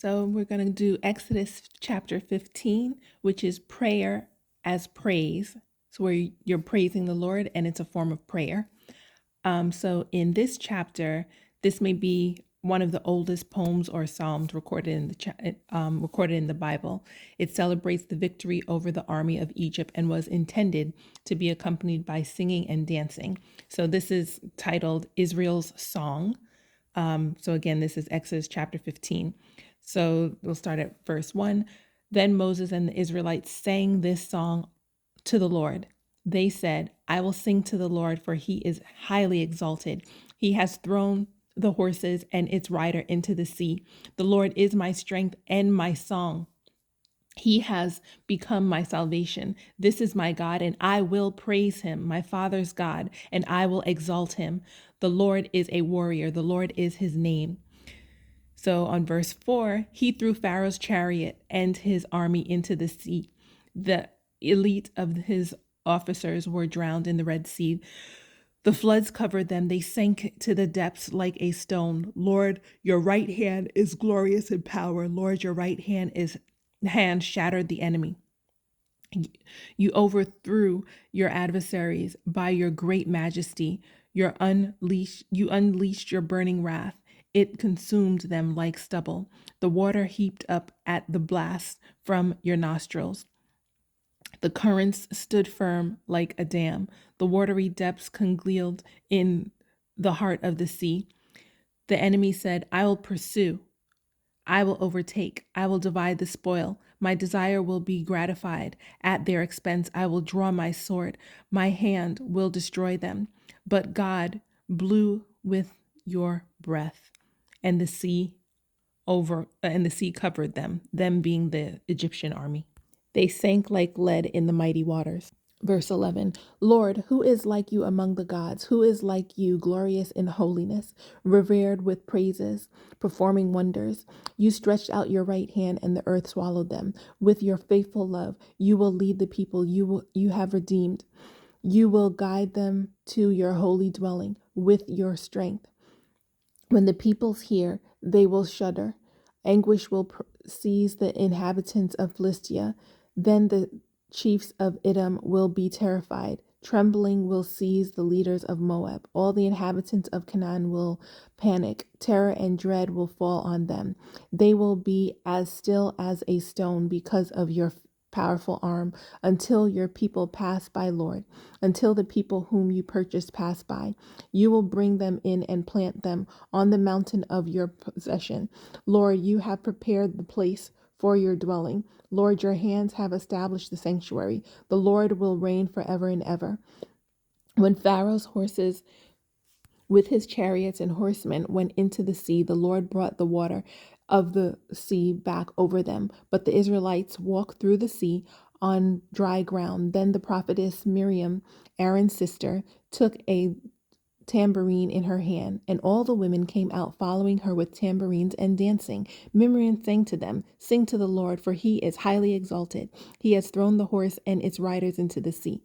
So we're going to do Exodus chapter 15, which is prayer as praise. So where you're praising the Lord and it's a form of prayer. So in this chapter, this may be one of the oldest poems or psalms recorded in the Bible. It celebrates the victory over the army of Egypt and was intended to be accompanied by singing and dancing. So this is titled Israel's Song. So again, this is Exodus chapter 15. So we'll start at verse 1. Then Moses and the Israelites sang this song to the Lord. They said, I will sing to the Lord, for he is highly exalted. He has thrown the horses and its rider into the sea. The Lord is my strength and my song. He has become my salvation. This is my God, and I will praise him, my father's God, and I will exalt him. The Lord is a warrior. The Lord is his name. So on verse 4, he threw Pharaoh's chariot and his army into the sea. The elite of his officers were drowned in the Red Sea. The floods covered them. They sank to the depths like a stone. Lord, your right hand is glorious in power. Lord, your right hand shattered the enemy. You overthrew your adversaries by your great majesty. You unleashed your burning wrath. It consumed them like stubble. The water heaped up at the blast from your nostrils. The currents stood firm like a dam. The watery depths congealed in the heart of the sea. The enemy said, I will pursue. I will overtake. I will divide the spoil. My desire will be gratified. At their expense, I will draw my sword. My hand will destroy them. But God blew with your breath, and the sea covered them being the Egyptian army. They sank like lead in the mighty waters. Verse 11, Lord, who is like you among the gods? Who is like you, glorious in holiness, revered with praises, performing wonders? You stretched out your right hand and the earth swallowed them. With your faithful love, you will lead the people you have redeemed. You will guide them to your holy dwelling with your strength. When the peoples hear, they will shudder. Anguish will seize the inhabitants of Philistia. Then the chiefs of Edom will be terrified. Trembling will seize the leaders of Moab. All the inhabitants of Canaan will panic. Terror and dread will fall on them. They will be as still as a stone because of your powerful arm, until your people pass by, Lord, until the people whom you purchased pass by. You will bring them in and plant them on the mountain of your possession. Lord, you have prepared the place for your dwelling. Lord, your hands have established the sanctuary. The Lord will reign forever and ever. When Pharaoh's horses with his chariots and horsemen went into the sea, the Lord brought the water of the sea back over them. But the Israelites walked through the sea on dry ground. Then the prophetess Miriam, Aaron's sister, took a tambourine in her hand, and all the women came out following her with tambourines and dancing. Miriam sang to them, Sing to the Lord, for he is highly exalted. He has thrown the horse and its riders into the sea.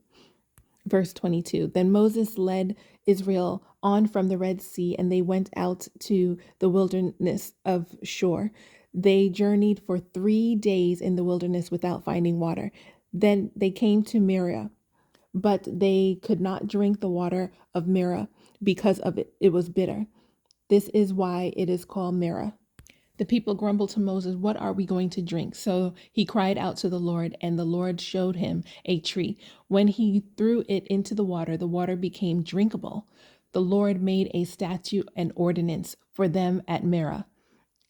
Verse 22, Then Moses led Israel on from the Red Sea, and they went out to the wilderness of Shur. They journeyed for 3 days in the wilderness without finding water. Then they came to Marah, but they could not drink the water of Marah because of it was bitter. This is why it is called Marah. The people grumbled to Moses, What are we going to drink? So he cried out to the Lord, and the Lord showed him a tree. When he threw it into the water became drinkable. The Lord made a statute and ordinance for them at Marah,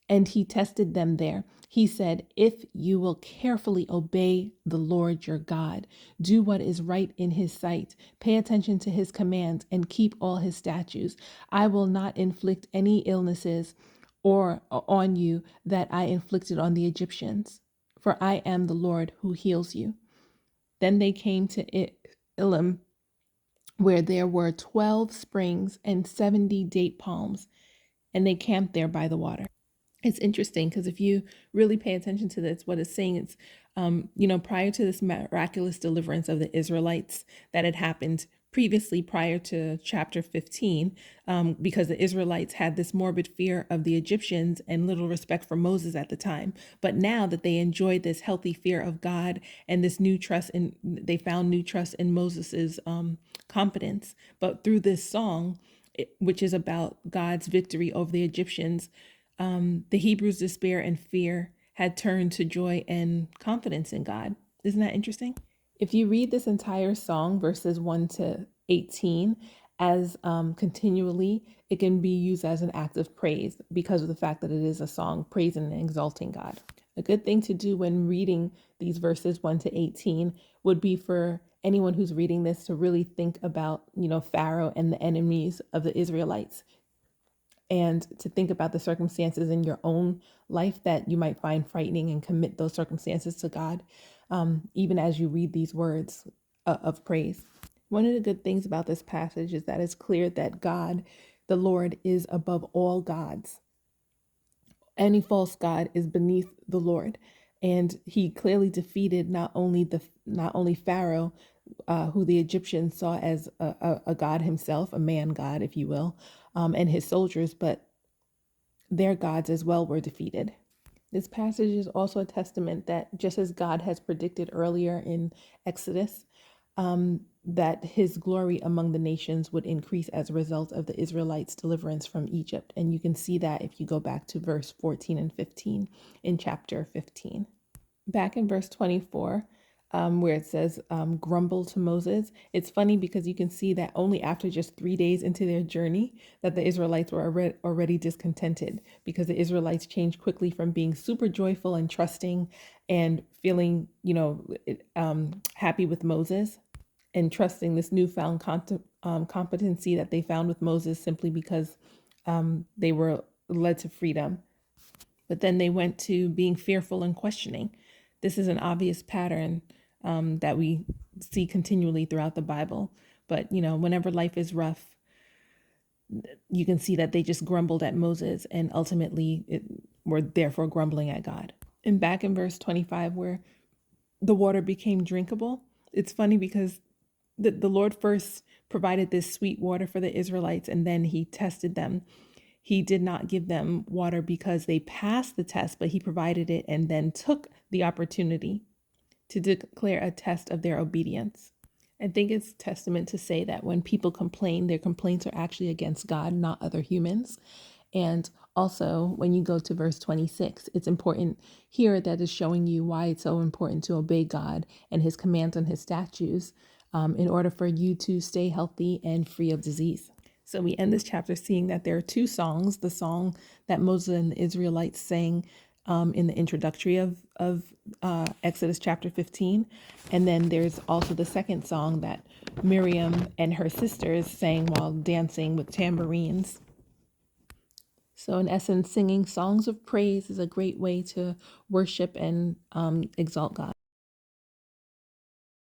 and he tested them there. He said, If you will carefully obey the Lord your God, do what is right in his sight, pay attention to his commands, and keep all his statutes, I will not inflict any illnesses or on you that I inflicted on the Egyptians, for I am the Lord who heals you. Then they came to Elim, where there were 12 springs and 70 date palms, and they camped there by the water. It's interesting because if you really pay attention to this, what it's saying is, prior to this miraculous deliverance of the Israelites that had happened previously, prior to chapter 15, because the Israelites had this morbid fear of the Egyptians and little respect for Moses at the time. But now that they enjoyed this healthy fear of God and this new trust in, they found new trust in Moses's competence. But through this song, which is about God's victory over the Egyptians, the Hebrews' despair and fear had turned to joy and confidence in God. Isn't that interesting? If you read this entire song, verses 1 to 18, as continually, it can be used as an act of praise because of the fact that it is a song praising and exalting God. A good thing to do when reading these verses 1 to 18 would be for anyone who's reading this to really think about, Pharaoh and the enemies of the Israelites, and to think about the circumstances in your own life that you might find frightening and commit those circumstances to God, even as you read these words of praise. One of the good things about this passage is that it's clear that God, the Lord, is above all gods. Any false god is beneath the Lord. And he clearly defeated not only Pharaoh, who the Egyptians saw as a god himself, a man god, if you will, and his soldiers, but their gods as well were defeated. This passage is also a testament that just as God has predicted earlier in Exodus, that his glory among the nations would increase as a result of the Israelites' deliverance from Egypt. And you can see that if you go back to verse 14 and 15 in chapter 15. Back in verse 24, where it says, grumble to Moses. It's funny because you can see that only after just 3 days into their journey that the Israelites were already discontented, because the Israelites changed quickly from being super joyful and trusting and feeling, happy with Moses and trusting this newfound competency that they found with Moses simply because they were led to freedom. But then they went to being fearful and questioning. This is an obvious pattern that we see continually throughout the Bible. But, whenever life is rough, you can see that they just grumbled at Moses and ultimately were therefore grumbling at God. And back in verse 25, where the water became drinkable, it's funny because the Lord first provided this sweet water for the Israelites, and then he tested them. He did not give them water because they passed the test, but he provided it and then took the opportunity to declare a test of their obedience. I think it's testament to say that when people complain, their complaints are actually against God, not other humans. And also, when you go to verse 26, it's important here that is showing you why it's so important to obey God and his commands and his statutes in order for you to stay healthy and free of disease. So we end this chapter seeing that there are two songs: the song that Moses and the Israelites sang in the introductory of Exodus chapter 15. And then there's also the second song that Miriam and her sisters sang while dancing with tambourines. So in essence, singing songs of praise is a great way to worship and exalt God.